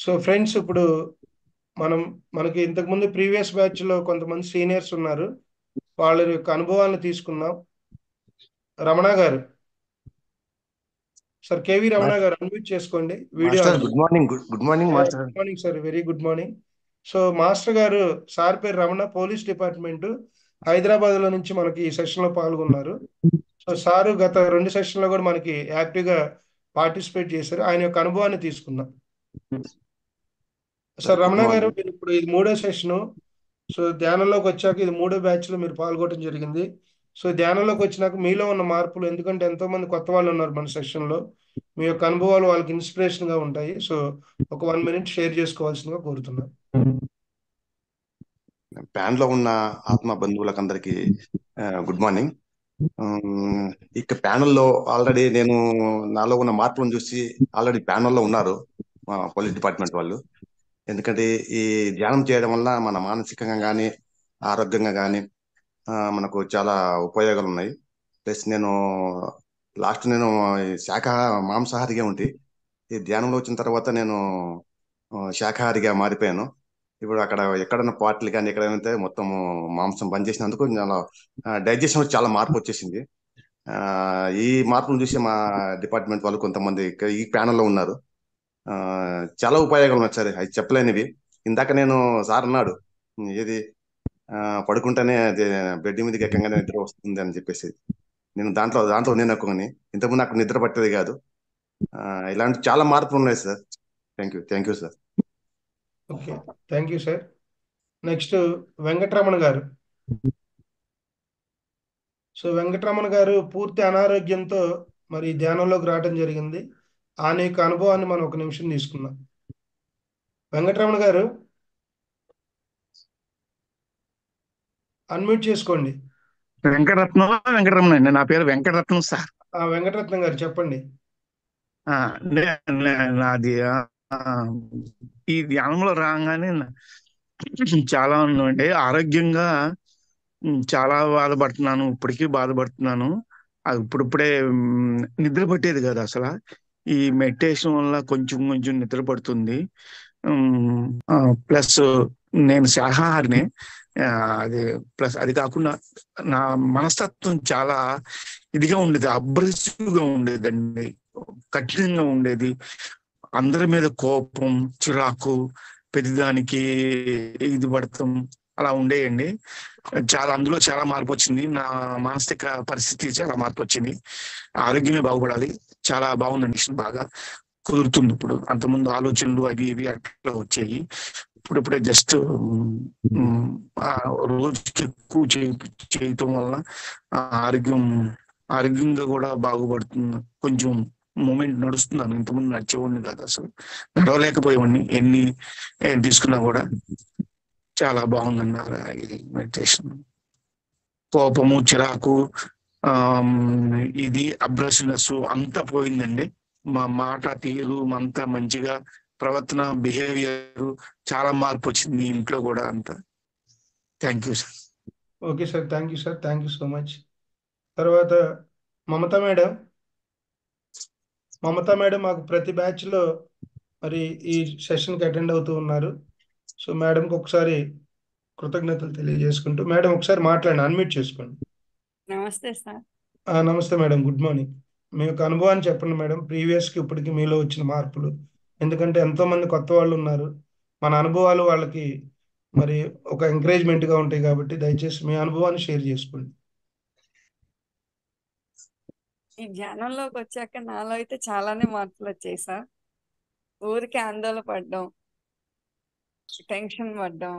So friends, ఇప్పుడు మనం మనకి ఇంతకుముందు ప్రీవియస్ బ్యాచ్ లో కొంతమంది సీనియర్స్ ఉన్నారు. వాళ్ళ యొక్క అనుభవాలను తీసుకుందాం. రమణ గారు, సార్ కేవి రమణ గారు అన్మ్యూట్ చేసుకోండి, video master, on good morning. Good morning master. Good morning sir, very good morning. So master గారు, సార్ పేరు రమణ, పోలీస్ డిపార్ట్మెంట్ హైదరాబాద్ లో నుంచి మనకి ఈ సెషన్ లో పాల్గొన్నారు. సో సారు గత 2 సెషన్లో కూడా మనకి యాక్టివ్ గా పార్టిసిపేట్ చేశారు. ఆయన యొక్క అనుభవాన్ని తీసుకుందాం. సార్ సార్ గుడ్ రమణ గారు, మార్నింగ్. మీరు ఇప్పుడు ఇది 3వ సెషను. సో ధ్యానంలోకి వచ్చాక ఇది 3వ బ్యాచ్ లో మీరు పాల్గొనడం జరిగింది. సో ధ్యానంలోకి వచ్చినాక మీలో ఉన్న మార్పులు, ఎందుకంటే ఎంతో మంది కొత్త వాళ్ళు ఉన్నారు మన సెషన్ లో, మీ యొక్క అనుభవాలు వాళ్ళకి ఇన్స్పిరేషన్ గా ఉంటాయి. సో ఒక 1 మినిట్ షేర్ చేసుకోవాల్సిందిగా కోరుతున్నాను. ప్యాన్ లో ఉన్న ఆత్మ బంధువులకు అందరికి గుడ్ మార్నింగ్. ఇక ప్యానల్లో ఆల్రెడీ నేను నాలో ఉన్న మార్పులను చూసి ఆల్రెడీ ప్యానల్లో ఉన్నారు మా పోలీస్ డిపార్ట్మెంట్ వాళ్ళు. ఎందుకంటే ఈ ధ్యానం చేయడం వల్ల మన మానసికంగా కానీ ఆరోగ్యంగా కానీ మనకు చాలా ఉపయోగాలు ఉన్నాయి. ప్లస్ నేను ఈ మాంసాహారిగా ఉంటే ఈ ధ్యానంలో వచ్చిన తర్వాత నేను శాకాహారిగా మారిపోయాను. ఇప్పుడు అక్కడ ఎక్కడన్నా పార్టీలు కానీ ఎక్కడైనా ఉంటే మొత్తం మాంసం బంద్ చేసినందుకు చాలా డైజెషన్ చాలా మార్పు వచ్చేసింది. ఆ, ఈ మార్పును చూసి మా డిపార్ట్మెంట్ వాళ్ళు కొంతమంది ఈ ప్యానల్లో ఉన్నారు. ఆ, చాలా ఉపయోగాలు ఉన్నాయి సార్, అది చెప్పలేనివి. ఇందాక నేను సార్ అన్నాడు ఏది ఆ, పడుకుంటేనే అది బెడ్ మీదకి ఎక్కగానే నిద్ర వస్తుంది అని చెప్పేసి. నేను దాంట్లో నేను ఒక్కని. ఇంతకుముందు నాకు నిద్ర పట్టేది కాదు. ఆ, ఇలాంటి చాలా మార్పులు ఉన్నాయి sir. Thank you sir. Okay, thank you sir. Next Venkataramana గారు. సో వెంకటరమణ గారు పూర్తి అనారోగ్యంతో మరి ధ్యానంలోకి రావడం జరిగింది. ఆయన యొక్క అనుభవాన్ని మనం 1 నిమిషం తీసుకుందాం. వెంకటరమణ గారు, అన్మ్యూట్ చేసుకోండి. వెంకటరత్నం వెంకటరమణ అండి. నా పేరు వెంకటరత్నం సార్. వెంకటరత్నం గారు చెప్పండి. ఆ, నాది ఈ ధ్యానంలో రాగానే చాలా ఉందండి. ఆరోగ్యంగా చాలా బాధపడుతున్నాను. ఇప్పటికీ బాధపడుతున్నాను. అది ఇప్పుడిప్పుడే నిద్ర పట్టేది కదా అసలు. ఈ మెడిటేషన్ వల్ల కొంచెం కొంచెం నిద్ర పడుతుంది. ప్లస్ నేను శాకాహారిని. ఆ, అది ప్లస్ అది కాకుండా నా మనస్తత్వం చాలా ఇదిగా ఉండేది, అబ్రెసివ్గా ఉండేదండి, కఠినంగా ఉండేది. అందరి మీద కోపం, చిరాకు, ప్రతిదానికి ఇది పడతాం, అలా ఉండేయండి. అందులో చాలా మార్పు వచ్చింది. నా మానసిక పరిస్థితి చాలా మార్పు వచ్చింది. ఆరోగ్యమే బాగుపడాలి. చాలా బాగుందండి. బాగా కుదురుతుంది ఇప్పుడు. అంతకుముందు ఆలోచనలు అవి ఇవి అట్లా వచ్చాయి. ఇప్పుడిప్పుడే జస్ట్ రోజుకి ఎక్కువ చేయటం వల్ల ఆరోగ్యంగా కూడా బాగుపడుతుంది. కొంచెం మూమెంట్ నడుస్తున్నాను. ఇంతకుముందు నడిచేవాడిని కాదు, అసలు నడవలేకపోయేవాడిని. ఎన్ని తీసుకున్నా కూడా. చాలా బాగుందన్నారు ఇది మెడిటేషన్. కోపము, చిరాకు, ఇది అబ్రసినెస్ అంతా పోయిందండి. మా మాట తీరు అంతా మంచిగా, ప్రవర్తన, బిహేవియర్ చాలా మార్పు వచ్చింది ఇంట్లో కూడా అంతా. Thank you sir. Okay sir, thank you sir, thank you so much. తర్వాత మమతా మేడం. మమతా మేడం మాకు ప్రతి బ్యాచ్లో మరి ఈ సెషన్కి అటెండ్ అవుతూ ఉన్నారు. సో మేడంకి ఒకసారి కృతజ్ఞతలు తెలియజేసుకుంటూ, మేడం ఒకసారి మాట్లాడండి, అన్మ్యూట్ చేసుకోండి. నమస్తే సార్. నమస్తే మేడం, గుడ్ మార్నింగ్. మీ యొక్క అనుభవాన్ని చెప్పండి మేడం, ప్రీవియస్కి ఇప్పటికి మీలో వచ్చిన మార్పులు. ఎందుకంటే ఎంతో మంది కొత్త వాళ్ళు ఉన్నారు, మన అనుభవాలు వాళ్ళకి మరి ఒక ఎంకరేజ్మెంట్గా ఉంటాయి. కాబట్టి దయచేసి మీ అనుభవాన్ని షేర్ చేసుకోండి. ఈ ధ్యానంలోకి వచ్చాక నాలో అయితే చాలానే మార్పులు వచ్చాయి సార్. ఊరికి ఆందోళన పడ్డం, టెన్షన్ పడ్డం,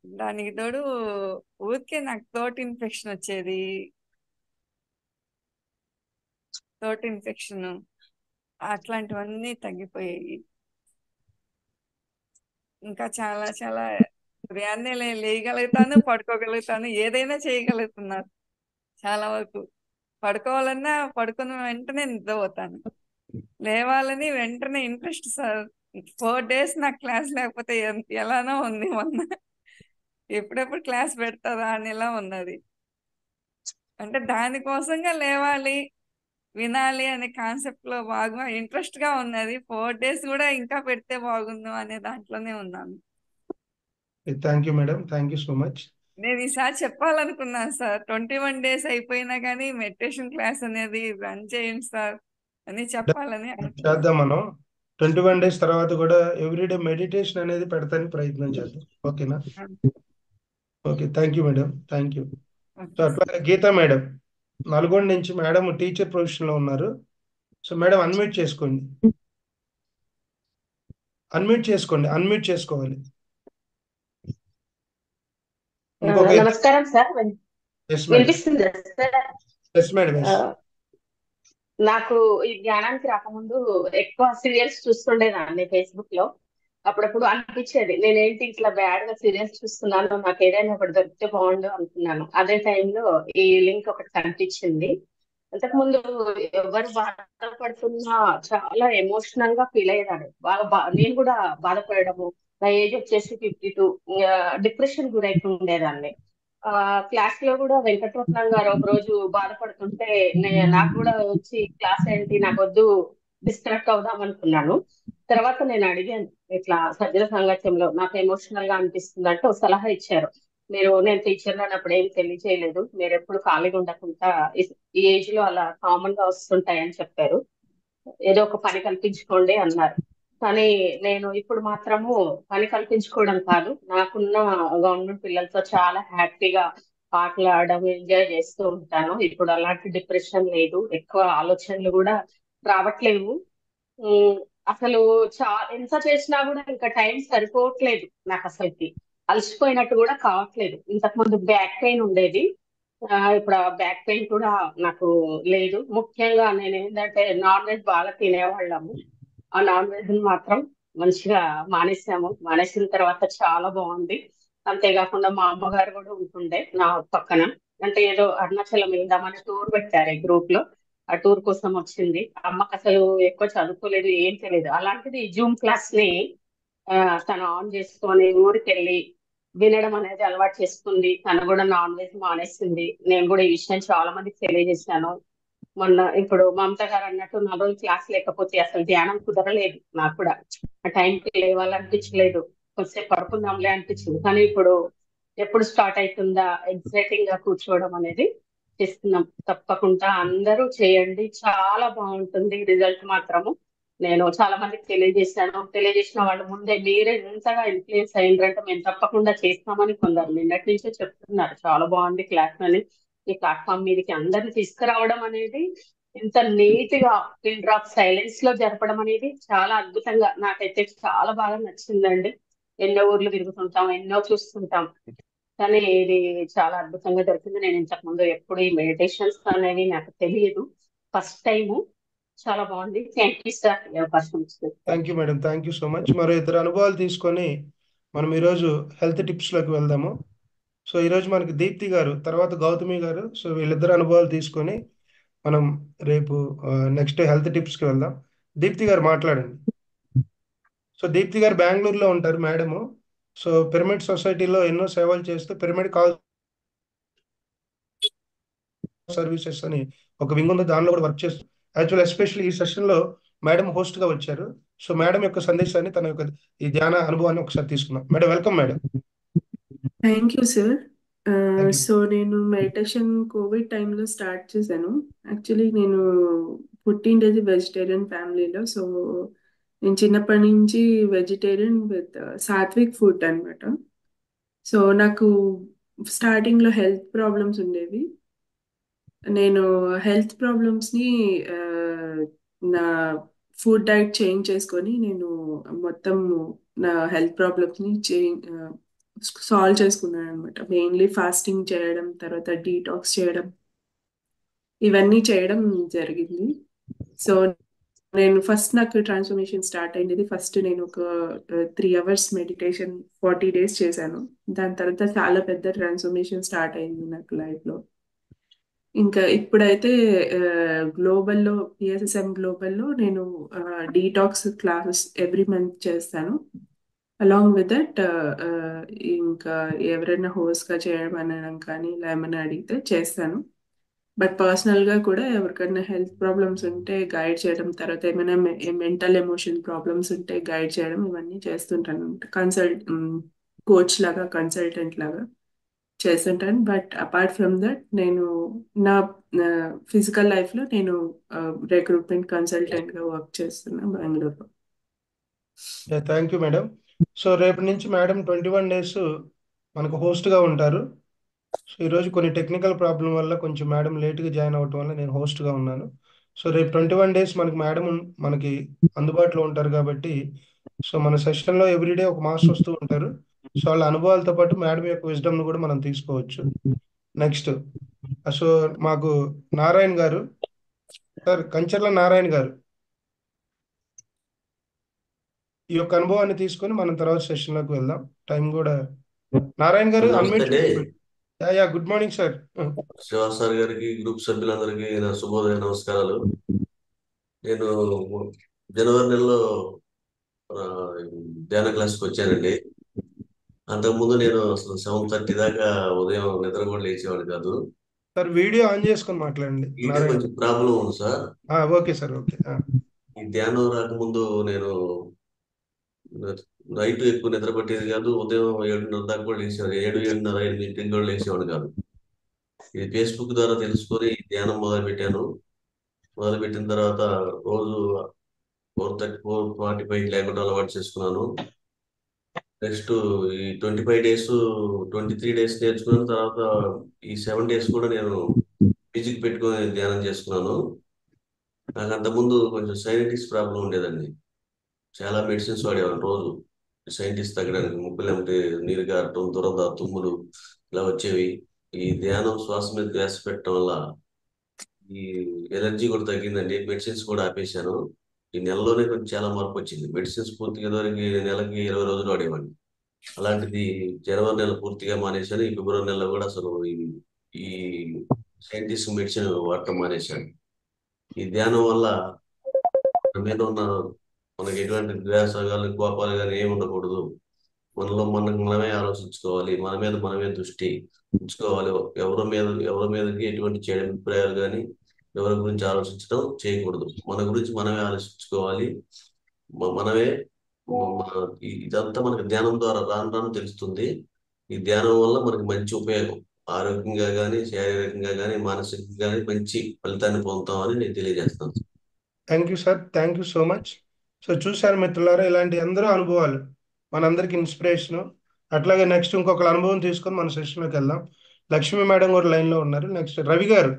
దానికి తోడు ఊరికే నాకు థ్రోట్ ఇన్ఫెక్షన్ వచ్చేది. థ్రోట్ ఇన్ఫెక్షన్ అట్లాంటివన్నీ తగ్గిపోయాయి. ఇంకా చాలా చాలా ఉదయాన్నే లేయగలుగుతాను, పడుకోగలుగుతాను, ఏదైనా చేయగలుగుతున్నాను. చాలా వరకు పడుకోవాలన్నా పడుకున్న వెంటనే నిద్రపోతాను, లేవాలని వెంటనే ఇంట్రెస్ట్ సార్. 4 days నాకు క్లాస్ లేకపోతే ఎలానో ఉంది. మొన్న ఎప్పుడెప్పుడు క్లాస్ పెడతారా అని ఎలా ఉన్నది. అంటే దానికోసంగా లేవాలి, వినాలి అనే కాన్సెప్ట్ లో బాగా ఇంట్రెస్ట్ గా ఉన్నది. 4 days కూడా ఇంకా పెడితే బాగుండు అనే దాంట్లోనే ఉన్నాను. Thank you madam, thank you so much. నేను ఈసారి చెప్పాలనుకున్నాను సార్, 21 days అయిపోయినా కానీ మెడిటేషన్ క్లాస్ అనేది రన్ చేయండి సార్ అని చెప్పాలని అనుకున్నాను. చేద్దాం మనం. 21 days తర్వాత కూడా ఎవ్రీడే మెడిటేషన్ అనేది పెడతానికి ప్రయత్నం చేద్దాం. ఓకేనా? Okay, thank you madam, thank you. So అట్లాగే గీతా మేడం నల్గొండ నుంచి మేడం టీచర్ ప్రొఫెషన్ లో ఉన్నారు. సో మేడం అన్మ్యూట్ చేసుకోండి, అన్మ్యూట్ చేసుకోవాలి. ఇంకొక నమస్కారం సార్, ఎస్ మేడం, వినిపిస్తుందా సార్? ఎస్ మేడం, ఆ, ఎస్. నాకు ఈ ధ్యానానికి రాకముందు ఎక్కువ సీరియల్స్ చూస్తుండేదాన్ని ఫేస్బుక్ లో. అప్పుడప్పుడు అనిపించేది నేనేంటి ఇట్లా బ్యాడ్ గా సీరియల్స్ చూస్తున్నాను, నాకు ఏదైనా ఒకటి దొరికితే బాగుండు అనుకున్నాను. అదే టైంలో ఈ లింక్ ఒకటి కనిపించింది. అంతకుముందు ఎవరు బాధపడుతున్నా చాలా ఎమోషనల్ గా ఫీల్ అయ్యేదాన్ని. నేను కూడా బాధపడము. నా ఏజ్ వచ్చేసి 52, డిప్రెషన్ గురైతుండేదాన్ని. క్లాస్ లో కూడా వెంకటరత్నం గారు ఒక రోజు బాధపడుతుంటే నాకు కూడా వచ్చి క్లాస్ ఏంటి నాకు వద్దు, డిస్ట్రాక్ట్ అవుదాం అనుకున్నాను. తర్వాత నేను అడిగాను, ఇట్లా సజ్జన సాంగత్యంలో నాకు ఎమోషనల్ గా అనిపిస్తుంది అంటే ఒక సలహా ఇచ్చారు. నేను టీచర్ అన్నప్పుడు ఏం తెలియచేయలేదు, మీరు ఎప్పుడు ఖాళీగా ఉండకుండా ఈ ఏజ్ లో అలా కామన్ గా వస్తుంటాయని చెప్పారు. ఏదో ఒక పని కల్పించుకోండి అన్నారు. కానీ నేను ఇప్పుడు మాత్రము పని కల్పించుకోవడం కాదు, నాకున్న గవర్నమెంట్ పిల్లలతో చాలా హ్యాపీగా ఆటలు ఆడడం, ఎంజాయ్ చేస్తూ ఉంటాను. ఇప్పుడు అలాంటి డిప్రెషన్ లేదు, ఎక్కువ ఆలోచనలు కూడా రావట్లేవు. ఉమ్, అసలు ఎంత చేసినా కూడా ఇంకా టైం సరిపోవట్లేదు నాకు. అసలుకి అలసిపోయినట్టు కూడా కావట్లేదు. ఇంతకు ముందు బ్యాక్ పెయిన్ ఉండేది, ఇప్పుడు ఆ బ్యాక్ పెయిన్ కూడా నాకు లేదు. ముఖ్యంగా నేను ఏంటంటే నాన్ వెజ్ బాగా తినేవాళ్ళము, ఆ నాన్ వెజ్ మాత్రం మంచిగా మానేసాము. మానేసిన తర్వాత చాలా బాగుంది. అంతేకాకుండా మా అమ్మగారు కూడా ఉంటుండే నా పక్కన. అంటే ఏదో అరుణాచలం వెళ్దామని టూర్ పెట్టారు ఈ గ్రూప్ లో, ఆ టూర్ కోసం వచ్చింది. అమ్మకి అసలు ఎక్కువ చదువుకోలేదు, ఏం తెలియదు. అలాంటిది జూమ్ క్లాస్ ని ఆ, తను ఆన్ చేసుకొని ఊరికి వెళ్ళి వినడం అనేది అలవాటు చేసుకుంది. తను కూడా నాన్ వెజ్ మానేసింది. నేను కూడా ఈ విషయం చాలా మందికి తెలియజేశాను. మొన్న ఇప్పుడు మమత గారు అన్నట్టు 4 రోజులు క్లాస్ లేకపోతే అసలు ధ్యానం కుదరలేదు నాకు కూడా. ఆ టైంకి లేవాలనిపించలేదు, కొద్దిసేపు పడుకుందాంలే అనిపించింది. కానీ ఇప్పుడు ఎప్పుడు స్టార్ట్ అవుతుందా ఎగ్జైటింగ్ గా కూర్చోవడం అనేది చేస్తున్నాం. తప్పకుండా అందరూ చేయండి, చాలా బాగుంటుంది రిజల్ట్ మాత్రము. నేను చాలా మందికి తెలియజేసిన వాళ్ళు ముందే మీరే ఎంతగా ఇన్ఫ్లుయెన్స్ అయ్యిండ్రంటే మేము తప్పకుండా చేస్తామని కొందరు నిన్నటి నుంచే చెప్తున్నారు చాలా బాగుంది క్లాస్ అని. ఈ ప్లాట్ఫామ్ మీదకి అందరిని తీసుకురావడం అనేది, ఇంత నీట్ గా పిన్ డ్రాప్ సైలెన్స్ లో జరపడం అనేది చాలా అద్భుతంగా, నాకైతే చాలా బాగా నచ్చిందండి. ఎన్నో ఊర్లు తిరుగుతుంటాం, ఎన్నో చూస్తుంటాం, కానీ ఇది చాలా అద్భుతంగా జరిగింది. నేను ఇంతకు ముందు ఎప్పుడు ఈ మెడిటేషన్స్ అనేవి నాకు తెలియదు, ఫస్ట్ టైము. చాలా బాగుంది. థ్యాంక్ యూ సార్ ఈ అవకాశం ఇచ్చినందుకు. Thank you madam, thank you so much. మరో ఇద్దరు అనుభవాలు తీసుకొని మనం ఈరోజు హెల్త్ టిప్స్ లోకి వెళ్దాము. సో ఈరోజు మనకి దీప్తి గారు, తర్వాత గౌతమి గారు. సో వీళ్ళిద్దరు అనుభవాలు తీసుకొని మనం రేపు నెక్స్ట్ హెల్త్ టిప్స్ కి వెళ్దాం. దీప్తి గారు మాట్లాడండి. సో దీప్తి గారు బెంగళూరులో ఉంటారు మేడము. సో పిరమిడ్ సొసైటీలో ఎన్నో సేవలు చేస్తూ పిరమిడ్ కాల్ సర్వీసెస్ అని ఒక వింగ్ ఉంది, దానిలో కూడా వర్క్ చేస్తూ యాక్చువల్ ఎస్పెషల్లీ ఈ సెషన్ లో మేడం హోస్ట్ గా వచ్చారు. సో మేడం యొక్క సందేశాన్ని, తన యొక్క ఈ ధ్యాన అనుభవాన్ని ఒకసారి తీసుకుందాం. Madam welcome madam. Thank you sir. Thank you. So నేను మెడిటేషన్ కోవిడ్ టైంలో స్టార్ట్ చేశాను. యాక్చువల్లీ నేను పుట్టిండేది వెజిటేరియన్ ఫ్యామిలీలో. సో నేను చిన్నప్పటి నుంచి వెజిటేరియన్ విత్ సాత్విక్ ఫుడ్ అనమాట. సో నాకు స్టార్టింగ్లో హెల్త్ ప్రాబ్లమ్స్ ఉండేవి. నేను హెల్త్ ప్రాబ్లమ్స్ని నా ఫుడ్ డైట్ చేంజ్ చేసుకొని నేను మొత్తం నా హెల్త్ ప్రాబ్లమ్స్ని సాల్వ్ చేసుకున్నాను అనమాట. మెయిన్లీ ఫాస్టింగ్ చేయడం, తర్వాత డీటాక్స్ చేయడం, ఇవన్నీ చేయడం జరిగింది. సో నేను నాకు ట్రాన్స్ఫర్మేషన్ స్టార్ట్ అయింది. ఫస్ట్ నేను ఒక 3 hours మెడిటేషన్ 40 days చేశాను. దాని తర్వాత చాలా పెద్ద ట్రాన్స్ఫర్మేషన్ స్టార్ట్ అయింది నాకు లైఫ్లో. ఇంకా ఇప్పుడైతే గ్లోబల్లో, పిఎస్ఎస్ఎం గ్లోబల్లో నేను డీటాక్స్ క్లాసెస్ ఎవ్రీ మంత్ చేస్తాను. అలాంగ్ విత్ దట్ ఇంకా ఎవరైనా హోస్ట్గా చేయడం అనడం కానీ ఇలా ఏమైనా అడిగితే చేస్తాను. బట్ పర్సనల్గా కూడా ఎవరికైనా హెల్త్ ప్రాబ్లమ్స్ ఉంటే గైడ్ చేయడం, తర్వాత ఏమైనా మెంటల్ ఎమోషన్ ప్రాబ్లమ్స్ ఉంటే గైడ్ చేయడం, ఇవన్నీ చేస్తుంటాను. కోచ్ లాగా, కన్సల్టెంట్ లాగా చేస్తుంటాను. బట్ అపార్ట్ ఫ్రమ్ దట్ నేను నా ఫిజికల్ లైఫ్లో నేను రిక్రూట్మెంట్ కన్సల్టెంట్గా వర్క్ చేస్తున్నా బెంగళూరులో. Thank you madam. సో రేపటి నుంచి మేడం 21 days మనకు హోస్ట్గా ఉంటారు. సో ఈరోజు కొన్ని టెక్నికల్ ప్రాబ్లం వల్ల కొంచెం మేడం లేట్గా జాయిన్ అవ్వటం వల్ల నేను హోస్ట్గా ఉన్నాను. సో రేపు 21 days మనకి మేడం మనకి అందుబాటులో ఉంటారు కాబట్టి సో మన సెషన్లో ఎవ్రీడే ఒక మాస్టర్ వస్తూ ఉంటారు. సో వాళ్ళ అనుభవాలతో పాటు మేడం యొక్క విజ్డమ్ను కూడా మనం తీసుకోవచ్చు. నెక్స్ట్ సో మాకు నారాయణ గారు, సార్ కంచర్ల నారాయణ గారు ఈ యొక్క అనుభవాన్ని తీసుకొని మనం తర్వాత సెషన్లోకి వెళ్దాం. టైం కూడా నారాయణ గారు నమస్తే అన్మ్యూట్ అండి. చేసుకోండి. Yeah good morning sir. Shiva sir గారికి, గ్రూప్ సభ్యులందరికీ నా శుభోదయ నమస్కారాలు. నేను జనవరి నెలలో ఆ, ధ్యాన క్లాస్కి వచ్చానండి. అంతకుముందు నేను అసలు 7:30 దాకా ఉదయం నిద్ర కూడా లేచేవాడు కాదు. సార్ వీడియో ఆన్ చేసుకొని మాట్లాడండి ఈడే నారాయణ. కొంచెం ప్రాబ్లం ఉంది సార్. Okay sir, okay. ఈ ధ్యానం రాకముందు నేను నైట్ ఎక్కువ నిద్ర పట్టేది కాదు. ఉదయం 7:30 దాకా కూడా లేచేవాడు. 7:30, 8 కూడా లేచేవాడు కాదు. ఇది ఫేస్బుక్ ద్వారా తెలుసుకొని ఈ ధ్యానం మొదలుపెట్టిన తర్వాత రోజు 4:30, 4:45 లేకుండా అలవాటు చేసుకున్నాను. నెక్స్ట్ ఈ 25 days, 23 days నేర్చుకున్న తర్వాత ఈ 7 days కూడా నేను మ్యూజిక్ పెట్టుకొని ధ్యానం చేసుకున్నాను. నాకు అంతకుముందు కొంచెం సైనటిస్ ప్రాబ్లం ఉండేదండి. చాలా మెడిసిన్స్ వాడేవాడిని రోజు సైనటిస్ తగ్గడానికి. ముక్కులు అంటే నీరు గారటం, దురద, తుమ్ములు ఇలా వచ్చేవి. ఈ ధ్యానం శ్వాస మీద ధ్యాస పెట్టడం వల్ల ఈ ఎలర్జీ కూడా తగ్గిందండి. మెడిసిన్స్ కూడా ఆపేశాను. ఈ నెలలోనే కొంచెం చాలా మార్పు వచ్చింది. మెడిసిన్స్ పూర్తిగా వరకు నెలకి 20 రోజులు వాడేవాడిని. అలాంటిది జనవరి నెల పూర్తిగా మానేశాను. ఈ ఫిబ్రవరి నెలలో కూడా అసలు ఈ సైంటిస్ట్ మెడిసిన్ వాడటం మానేశాను. ఈ ధ్యానం వల్ల మన మీద ఉన్న మనకి ఎటువంటి ద్వేషాలు, కోపాలు కానీ ఏమి ఉండకూడదు. మనలో మనమే ఆలోచించుకోవాలి. మన మీద మనమే దృష్టి ఉంచుకోవాలి. ఎవరి మీదకి ఎటువంటి చెడు అభిప్రాయాలు కానీ ఎవరి గురించి ఆలోచించడం చేయకూడదు. మన గురించి మనమే ఆలోచించుకోవాలి. మనమే ఇదంతా మనకి ధ్యానం ద్వారా రాను రాను తెలుస్తుంది. ఈ ధ్యానం వల్ల మనకి మంచి ఉపయోగం, ఆరోగ్యంగా కానీ, శారీరకంగా కానీ, మానసికంగా కానీ మంచి ఫలితాన్ని పొందుతామని నేను తెలియజేస్తాను. Thank you sir, thank you so much. So చూశారు మిత్రులారా, ఇలాంటి అందరూ అనుభవాలు మనందరికి ఇన్స్పిరేషను. అట్లాగే నెక్స్ట్ ఇంకొకరి అనుభవం తీసుకొని మన సెషన్లోకి వెళ్దాం. లక్ష్మీ మేడం కూడా లైన్లో ఉన్నారు. నెక్స్ట్ రవి గారు,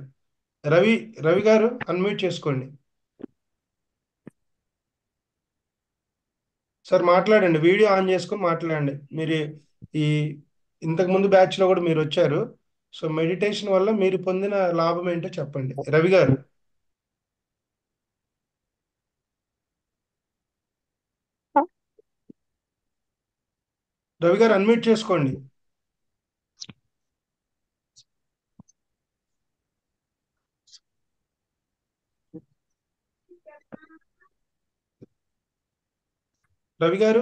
రవి గారు అన్మ్యూట్ చేసుకోండి సార్. మాట్లాడండి, వీడియో ఆన్ చేసుకొని మాట్లాడండి. మీరు ఈ ఇంతకుముందు బ్యాచ్లో కూడా మీరు వచ్చారు. సో మెడిటేషన్ వల్ల మీరు పొందిన లాభం ఏంటో చెప్పండి రవి గారు. రవి గారు అన్మ్యూట్ చేసుకోండి. రవి గారు.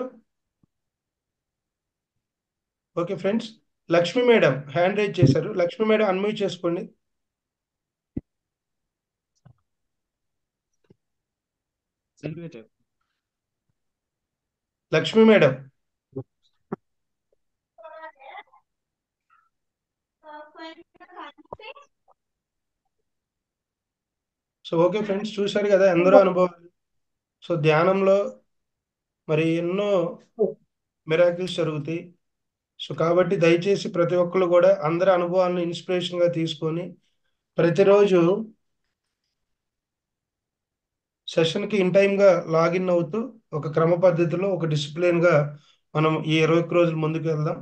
Okay friends, Lakshmi madam hand raise చేశారు. లక్ష్మీ మేడం అన్మ్యూట్ చేసుకోండి. Lakshmi madam. So okay friends, చూశారు కదా ఎందరో అనుభవాలు. సో ధ్యానంలో మరి ఎన్నో మిరాకిల్స్ జరుగుతాయి. సో కాబట్టి దయచేసి ప్రతి ఒక్కరు కూడా అందరి అనుభవాలను ఇన్స్పిరేషన్గా తీసుకొని ప్రతిరోజు సెషన్కి ఇన్ టైమ్గా లాగిన్ అవుతూ ఒక క్రమ పద్ధతిలో ఒక డిసిప్లిన్గా మనం ఈ 21 రోజులు ముందుకు వెళ్దాం.